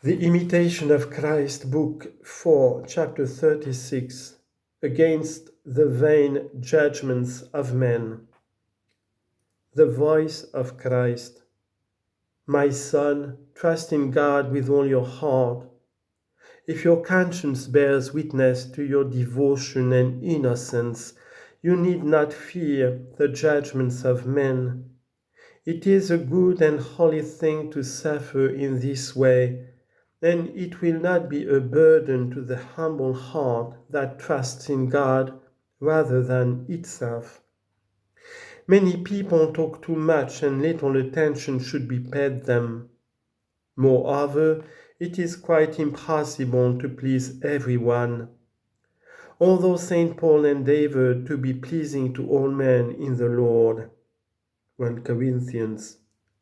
The Imitation of Christ, Book 4, Chapter 36, Against the Vain Judgments of Men. The Voice of Christ. My son, trust in God with all your heart. If your conscience bears witness to your devotion and innocence, you need not fear the judgments of men. It is a good and holy thing to suffer in this way, and it will not be a burden to the humble heart that trusts in God rather than itself. Many people talk too much and little attention should be paid them. Moreover, it is quite impossible to please everyone. Although St. Paul endeavored to be pleasing to all men in the Lord. 1 Corinthians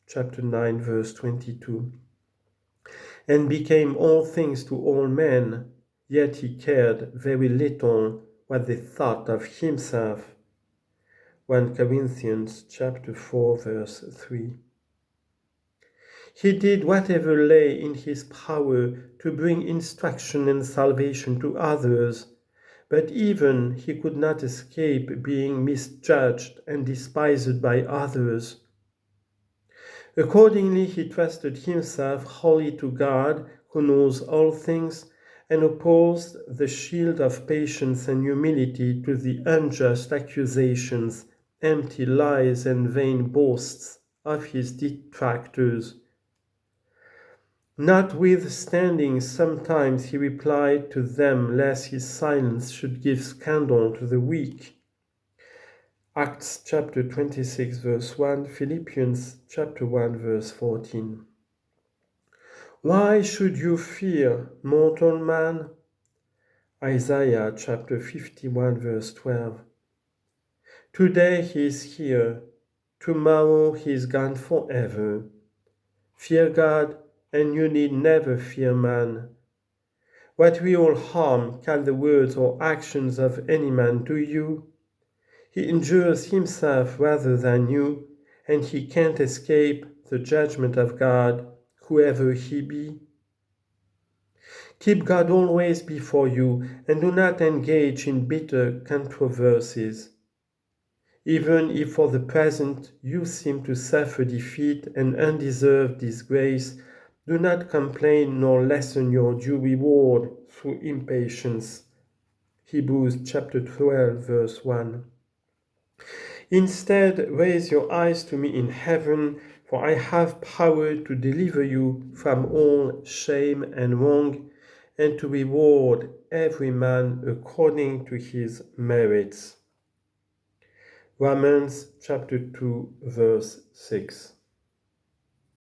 chapter 9, verse 22. And became all things to all men, yet he cared very little what they thought of himself. 1 Corinthians chapter 4, verse 3. He did whatever lay in his power to bring instruction and salvation to others, but even he could not escape being misjudged and despised by others. Accordingly, he trusted himself wholly to God, who knows all things, and opposed the shield of patience and humility to the unjust accusations, empty lies, and vain boasts of his detractors. Notwithstanding, sometimes he replied to them, lest his silence should give scandal to the weak. Acts chapter 26, verse 1, Philippians chapter 1, verse 14. Why should you fear, mortal man? Isaiah chapter 51, verse 12. Today he is here, tomorrow he is gone forever. Fear God, and you need never fear man. What real harm can the words or actions of any man do you? He injures himself rather than you, and he can't escape the judgment of God, whoever he be. Keep God always before you, and do not engage in bitter controversies. Even if for the present you seem to suffer defeat and undeserved disgrace, do not complain nor lessen your due reward through impatience. Hebrews chapter 12, verse 1. Instead, raise your eyes to me in heaven, for I have power to deliver you from all shame and wrong, and to reward every man according to his merits. Romans chapter 2, verse 6.